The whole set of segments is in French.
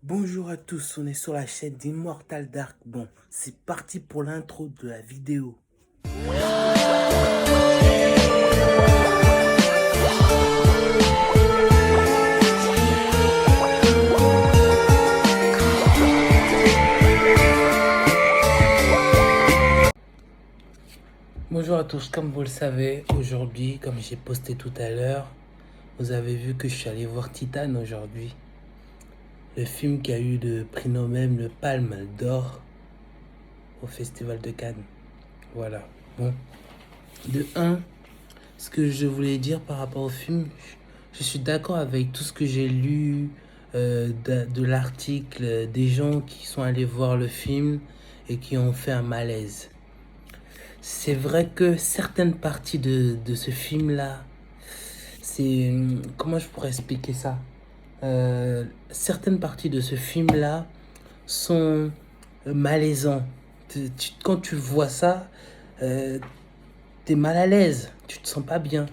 Bonjour à tous, on est sur la chaîne d'Immortal Dark. Bon, c'est parti pour l'intro de la vidéo. Bonjour à tous, comme vous le savez, aujourd'hui, comme j'ai posté tout à l'heure, vous avez vu que je suis allé voir Titan aujourd'hui. Le film qui a eu le prix Nobel, le Palme d'Or au Festival de Cannes. Voilà. Bon. De 1, ce que je voulais dire par rapport au film, je suis d'accord avec tout ce que j'ai lu de l'article des gens qui sont allés voir le film et qui ont fait un malaise. C'est vrai que certaines parties de ce film-là, c'est... Comment je pourrais expliquer ça? Certaines parties de ce film-là sont malaisantes. Quand tu vois ça, t'es mal à l'aise, tu te sens pas bien.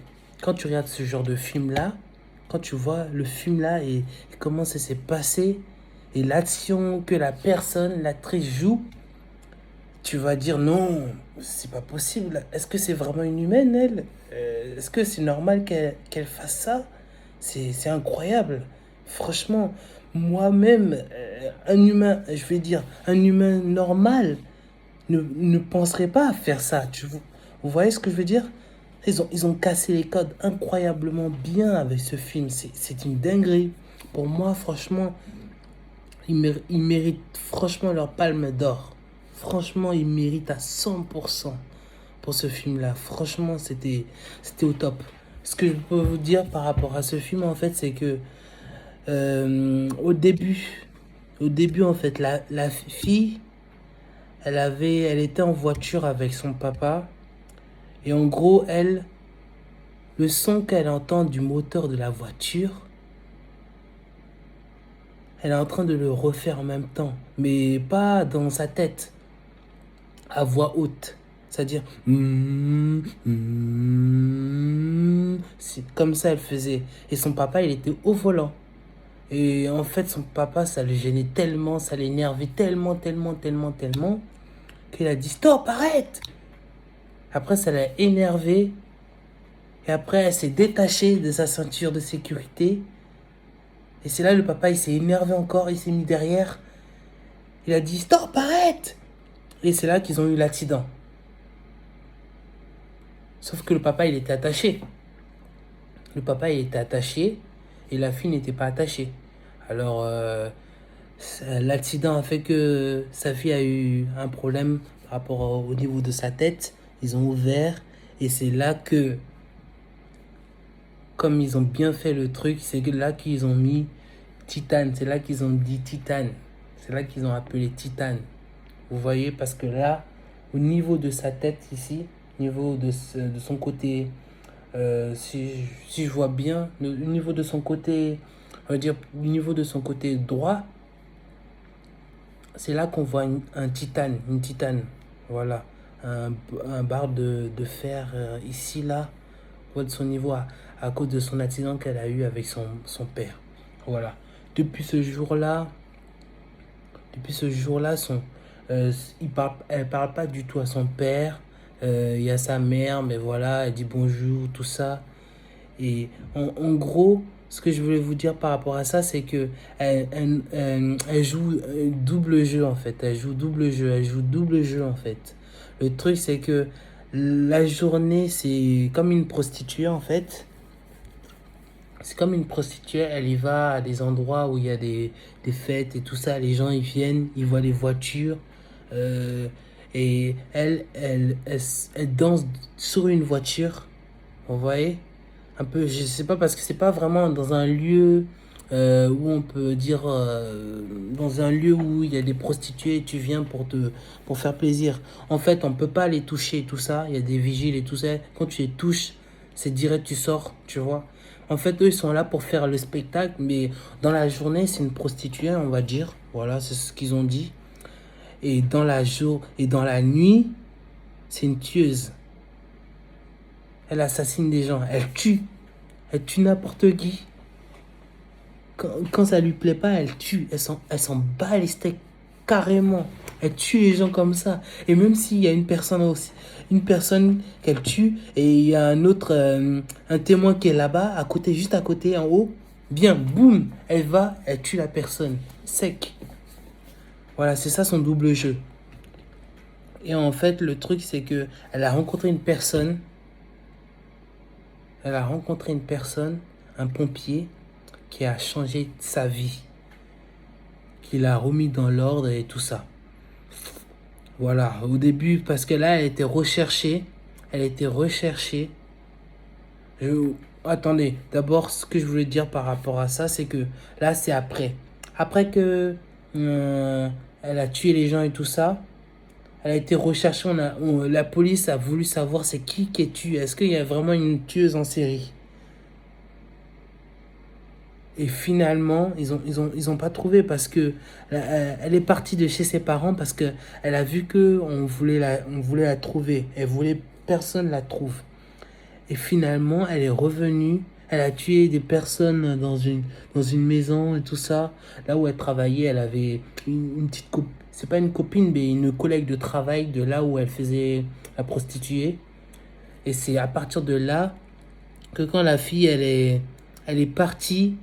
Quand tu regardes ce genre de film-là, quand tu vois le film-là et comment ça s'est passé, et l'action que l'actrice joue, tu vas dire non, c'est pas possible. Est-ce que c'est vraiment une humaine, elle? Est-ce que c'est normal qu'elle fasse ça? C'est incroyable. Franchement, moi-même, un humain, je vais dire, un humain normal ne penserait pas à faire ça. Vous voyez ce que je veux dire? Ils ont cassé les codes incroyablement bien avec ce film. C'est une dinguerie. Pour moi, franchement, ils méritent franchement leur palme d'or. Franchement, ils méritent à 100% pour ce film-là. Franchement, c'était au top. Ce que je peux vous dire par rapport à ce film, en fait, c'est que au début, en fait, la fille, elle était en voiture avec son papa. Et en gros, le son qu'elle entend du moteur de la voiture, elle est en train de le refaire en même temps. Mais pas dans sa tête, à voix haute. C'est-à-dire... C'est comme ça elle faisait. Et son papa, il était au volant. Et en fait, son papa, ça le gênait tellement, ça l'énervait tellement, qu'il a dit stop, arrête. Après, ça l'a énervé. Et après, elle s'est détachée de sa ceinture de sécurité. Et c'est là le papa, il s'est énervé encore, il s'est mis derrière. Il a dit stop, arrête. Et c'est là qu'ils ont eu l'accident. Sauf que le papa, il était attaché. Le papa, il était attaché et la fille n'était pas attachée. Alors, l'accident a fait que sa fille a eu un problème par rapport au niveau de sa tête. Ils ont ouvert et c'est là que, comme ils ont bien fait le truc, c'est là qu'ils ont mis Titan. C'est là qu'ils ont dit Titan. C'est là qu'ils ont appelé Titan. Vous voyez, parce que là, au niveau de sa tête ici, au niveau de son côté, si je vois bien, au niveau de son côté, on va dire, au niveau de son côté droit, c'est là qu'on voit un titane, une titane. Voilà, un barre de fer ici, là, de son niveau à cause de son accident qu'elle a eu avec son père. Voilà. Depuis ce jour-là, elle parle pas du tout à son père. Il y a sa mère, mais voilà, elle dit bonjour, tout ça. Et en gros, ce que je voulais vous dire par rapport à ça, c'est que elle joue double jeu en fait. Elle joue double jeu en fait. Le truc, c'est que la journée, c'est comme une prostituée en fait. C'est comme une prostituée, elle y va à des endroits où il y a des fêtes et tout ça. Les gens, ils viennent, ils voient les voitures. Et elle danse sur une voiture. Vous voyez? Un peu, je sais pas, parce que c'est pas vraiment dans un lieu où on peut dire... dans un lieu où il y a des prostituées, tu viens pour faire plaisir. En fait, on peut pas les toucher et tout ça. Il y a des vigiles et tout ça. Quand tu les touches, c'est direct, tu sors, tu vois. En fait, eux, ils sont là pour faire le spectacle, mais dans la journée, c'est une prostituée, on va dire. Voilà, c'est ce qu'ils ont dit. Et dans la nuit, c'est une tueuse. Elle assassine des gens, elle tue. Elle tue n'importe qui. Quand ça lui plaît pas, elle tue. Elle s'en bat les steaks carrément. Elle tue les gens comme ça. Et même s'il y a une personne qu'elle tue et il y a un témoin qui est là-bas, à côté, juste à côté, en haut, bien, boum, elle tue la personne. Sec. Voilà, c'est ça son double jeu. Et en fait, le truc, c'est que elle a rencontré une personne. Elle a rencontré une personne, un pompier, qui a changé sa vie, qui l'a remis dans l'ordre et tout ça. Voilà, au début, parce que là, elle était recherchée. Elle était recherchée. Je- Attendez, d'abord, ce que je voulais dire par rapport à ça, c'est que là, c'est après. Après que euh, elle a tué les gens et tout ça, elle a été recherchée. La police a voulu savoir c'est qui est tué. Est-ce qu'il y a vraiment une tueuse en série? Et finalement, ils ont pas trouvé parce que elle est partie de chez ses parents parce que elle a vu que on voulait la trouver. Elle voulait personne la trouve. Et finalement, elle est revenue. Elle a tué des personnes dans une maison et tout ça. Là où elle travaillait, elle avait une petite copine. C'est pas une copine, mais une collègue de travail de là où elle faisait la prostituée. Et c'est à partir de là que quand la fille, elle est partie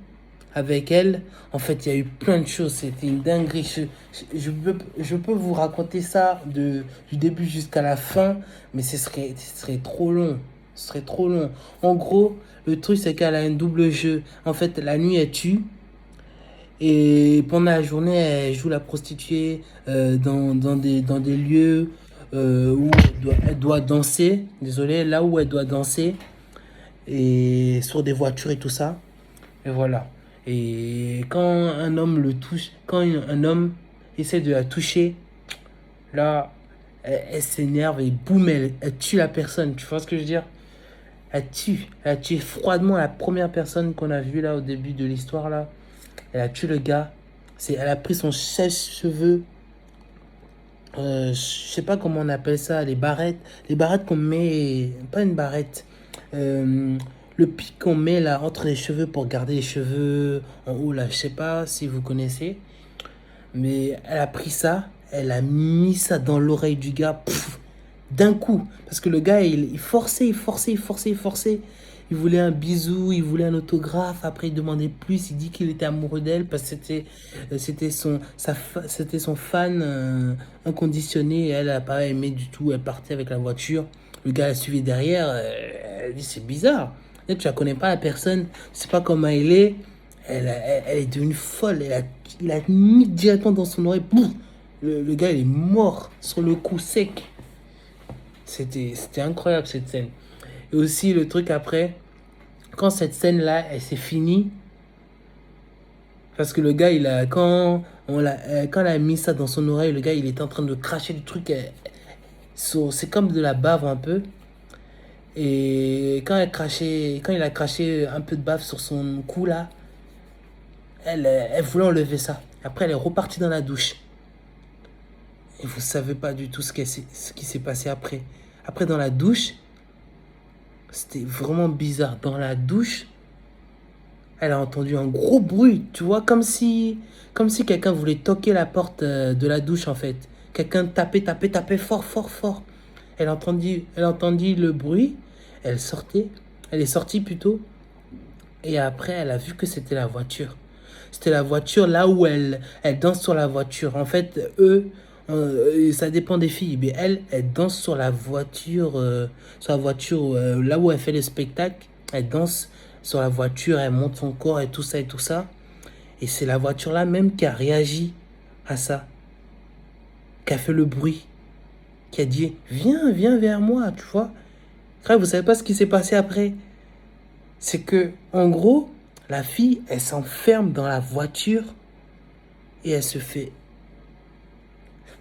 avec elle, en fait, il y a eu plein de choses. C'était une dinguerie. Je peux vous raconter ça du début jusqu'à la fin, mais ce serait trop long. Ce serait trop long. En gros, le truc, c'est qu'elle a un double jeu. En fait, la nuit, elle tue. Et pendant la journée, elle joue la prostituée dans des lieux où elle doit danser. Désolé, là où elle doit danser. Et sur des voitures et tout ça. Et voilà. Et quand un homme le touche, quand un homme essaie de la toucher, là, elle s'énerve et boum, elle tue la personne. Tu vois ce que je veux dire? Elle tue. Elle a tué froidement la première personne qu'on a vue là au début de l'histoire là. Elle a tué le gars. Elle a pris son sèche-cheveux. Je sais pas comment on appelle ça, les barrettes. Les barrettes qu'on met. Pas une barrette. Euh, le pic qu'on met là entre les cheveux pour garder les cheveux en haut là. Je sais pas si vous connaissez. Mais elle a pris ça. Elle a mis ça dans l'oreille du gars. D'un coup. Parce que le gars, il forçait, il forçait, il forçait, il forçait. Il voulait un bisou, il voulait un autographe. Après, il demandait plus. Il dit qu'il était amoureux d'elle parce que c'était son fan inconditionné. Et elle n'a pas aimé du tout. Elle partait avec la voiture. Le gars la suivait derrière. Elle dit c'est bizarre. Et tu la connais pas la personne. Tu sais pas comment elle est. Elle est devenue folle. Il a mis directement dans son oreille. Boum. Le gars, il est mort sur le coup sec. C'était incroyable cette scène. Et aussi le truc après, quand cette scène-là, elle s'est finie, parce que le gars, quand elle a mis ça dans son oreille, le gars, il était en train de cracher du truc. C'est comme de la bave un peu. Et quand il a craché un peu de bave sur son cou là, elle voulait enlever ça. Après, elle est repartie dans la douche. Et vous savez pas du tout ce qui s'est passé après. Après, dans la douche, c'était vraiment bizarre. Dans la douche, elle a entendu un gros bruit, tu vois, comme si quelqu'un voulait toquer la porte de la douche en fait. Quelqu'un tapait fort, fort, fort. Elle a entendu le bruit, elle est sortie plutôt, et après elle a vu que c'était la voiture. C'était la voiture là où elle danse sur la voiture. En fait, ça dépend des filles, mais elle danse sur la voiture là où elle fait le spectacle. Elle danse sur la voiture, elle monte son corps et tout ça et tout ça. Et c'est la voiture là même qui a réagi à ça, qui a fait le bruit, qui a dit viens vers moi, tu vois. Frère, vous savez pas ce qui s'est passé après? C'est que, en gros, la fille, elle s'enferme dans la voiture et elle se fait.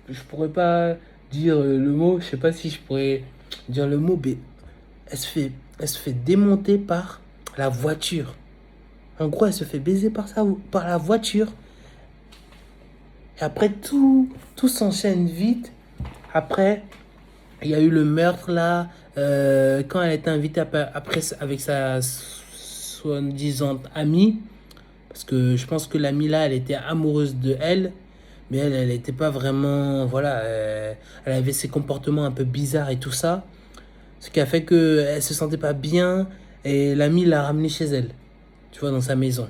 Je pourrais pas dire le mot, je sais pas si je pourrais dire le mot, mais elle se fait démonter par la voiture. En gros, elle se fait baiser par la voiture. Et après, tout s'enchaîne vite. Après, il y a eu le meurtre là. Quand elle était invitée après avec sa soi-disant amie. Parce que je pense que la Mila, elle était amoureuse de elle, mais elle n'était pas vraiment, voilà, elle avait ses comportements un peu bizarres et tout ça, ce qui a fait qu'elle se sentait pas bien, et l'ami l'a ramenée chez elle, tu vois, dans sa maison.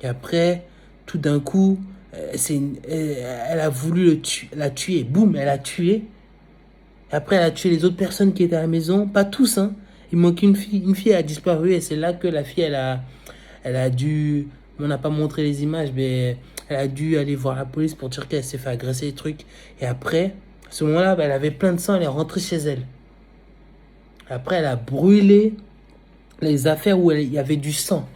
Et après, tout d'un coup, elle a voulu la tuer, boum, elle a tué. Et après, elle a tué les autres personnes qui étaient à la maison, pas tous, hein. Il manquait une fille a disparu, et c'est là que la fille, elle a dû, on n'a pas montré les images, mais elle a dû aller voir la police pour dire qu'elle s'est fait agresser des trucs. Et après, à ce moment-là, bah, elle avait plein de sang, elle est rentrée chez elle. Après, elle a brûlé les affaires où il y avait du sang.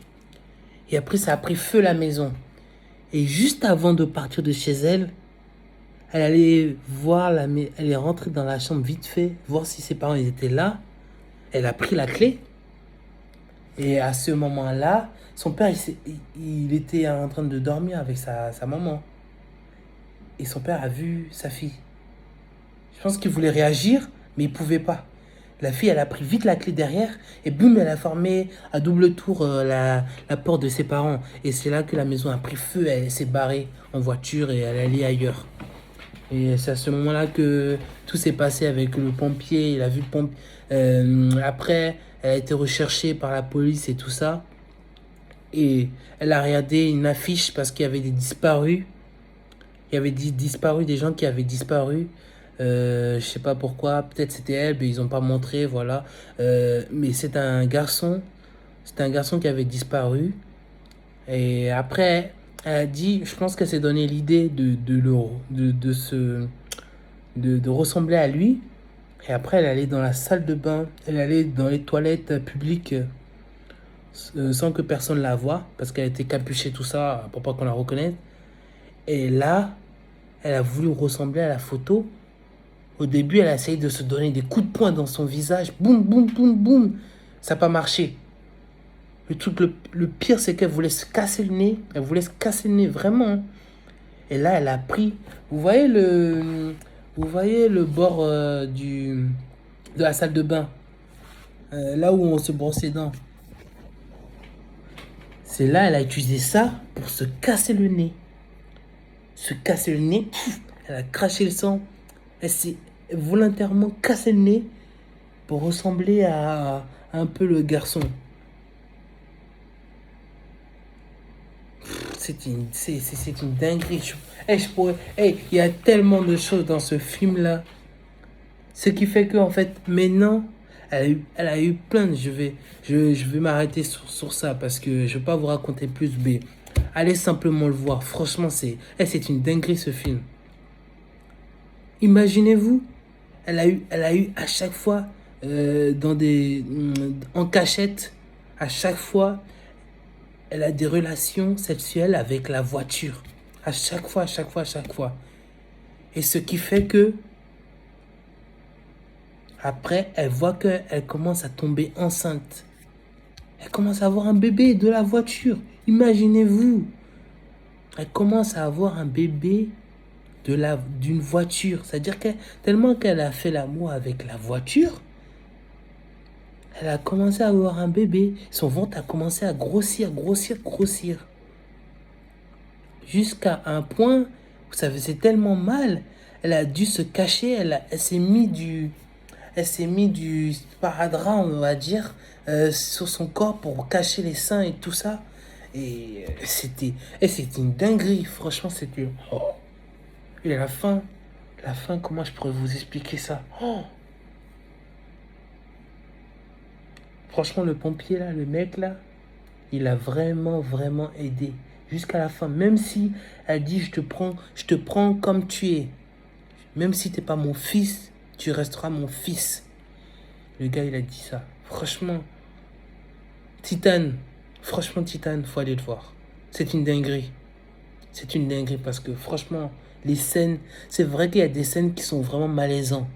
Et après, ça a pris feu la maison. Et juste avant de partir de chez elle, elle allait voir elle est rentrée dans la chambre vite fait, voir si ses parents ils étaient là. Elle a pris la clé. Et à ce moment-là, son père, il était en train de dormir avec sa maman. Et son père a vu sa fille. Je pense qu'il voulait réagir, mais il pouvait pas. La fille, elle a pris vite la clé derrière et boum, elle a fermé à double tour la porte de ses parents. Et c'est là que la maison a pris feu, elle s'est barrée en voiture et elle est allée ailleurs. Et c'est à ce moment-là que tout s'est passé avec le pompier. Il a vu le pompier. Après, elle a été recherchée par la police et tout ça. Et elle a regardé une affiche parce qu'il y avait des disparus. Il y avait des disparus, des gens qui avaient disparu. Je sais pas pourquoi, peut-être c'était elle, mais ils ont pas montré, voilà. Mais c'est un garçon. C'est un garçon qui avait disparu. Et après, elle a dit, je pense qu'elle s'est donné l'idée de ressembler à lui. Et après, elle allait dans la salle de bain, elle allait dans les toilettes publiques sans que personne la voie, parce qu'elle était capuchée, tout ça, pour pas qu'on la reconnaisse. Et là, elle a voulu ressembler à la photo. Au début, elle a essayé de se donner des coups de poing dans son visage. Boum, boum, boum, boum. Ça n'a pas marché. Le truc le pire, c'est qu'elle voulait se casser le nez. Elle voulait se casser le nez, vraiment. Et là, elle a pris... Vous voyez le bord de la salle de bain. Là où on se brosse les dents. C'est là, elle a utilisé ça pour se casser le nez. Se casser le nez. Pouf, elle a craché le sang. Elle s'est volontairement cassé le nez pour ressembler à un peu le garçon. C'est une dinguerie. Il y a tellement de choses dans ce film-là. Ce qui fait que, en fait, maintenant, elle a eu plein de... Je vais m'arrêter sur ça parce que je ne vais pas vous raconter plus, mais allez simplement le voir. Franchement, c'est une dinguerie ce film. Imaginez-vous, elle a eu à chaque fois, en cachette, à chaque fois, elle a des relations sexuelles avec la voiture. À chaque fois, à chaque fois, à chaque fois. Et ce qui fait que, après, elle voit qu'elle commence à tomber enceinte. Elle commence à avoir un bébé de la voiture. Imaginez-vous. Elle commence à avoir un bébé d'une voiture. C'est-à-dire que tellement qu'elle a fait l'amour avec la voiture, elle a commencé à avoir un bébé. Son ventre a commencé à grossir, grossir, grossir. Jusqu'à un point où ça faisait tellement mal. Elle a dû se cacher. Elle s'est mis du sparadrap, on va dire, sur son corps pour cacher les seins et tout ça. Et c'était une dinguerie. Franchement, c'était... Oh. Et la fin, comment je pourrais vous expliquer ça? Oh. Franchement, le pompier là, le mec là, il a vraiment, vraiment aidé. Jusqu'à la fin. Même si elle dit, je te prends comme tu es. Même si t'es pas mon fils, tu resteras mon fils. Le gars, il a dit ça. Franchement, Titane. Franchement, Titane, faut aller le voir. C'est une dinguerie. C'est une dinguerie parce que franchement, les scènes... C'est vrai qu'il y a des scènes qui sont vraiment malaisantes.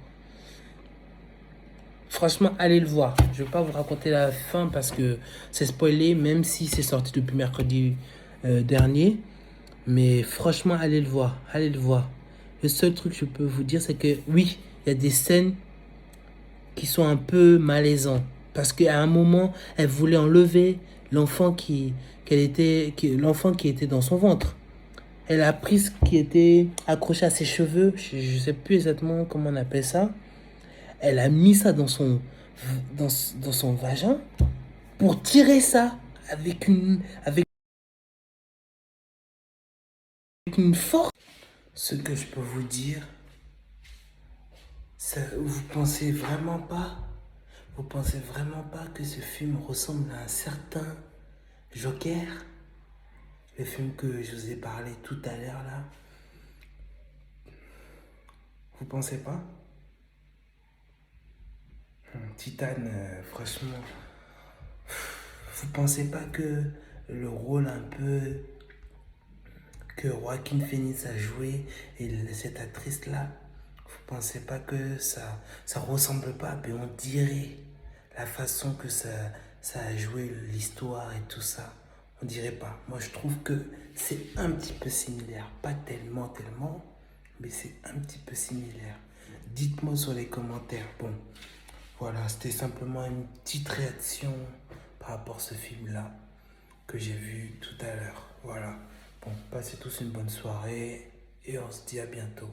Franchement, allez le voir. Je ne vais pas vous raconter la fin parce que c'est spoilé, même si c'est sorti depuis mercredi dernier. Mais franchement, allez le voir. Allez le voir. Le seul truc que je peux vous dire, c'est que oui, il y a des scènes qui sont un peu malaisantes. Parce qu'à un moment, elle voulait enlever l'enfant qui était dans son ventre. Elle a pris ce qui était accroché à ses cheveux, je sais plus exactement comment on appelle ça. Elle a mis ça dans, dans son vagin pour tirer ça avec une force. Ce que je peux vous dire, vous pensez vraiment pas que ce film ressemble à un certain Joker, le film que je vous ai parlé tout à l'heure là. Vous pensez pas? Titane, franchement, vous pensez pas que le rôle un peu que Joaquin Phoenix a joué et cette actrice là, vous pensez pas que ça ressemble pas, mais on dirait la façon que ça a joué l'histoire et tout ça, on dirait pas. Moi je trouve que c'est un petit peu similaire, pas tellement, mais c'est un petit peu similaire. Dites-moi sur les commentaires. Bon, voilà, c'était simplement une petite réaction par rapport à ce film-là que j'ai vu tout à l'heure. Voilà. Bon, passez tous une bonne soirée et on se dit à bientôt.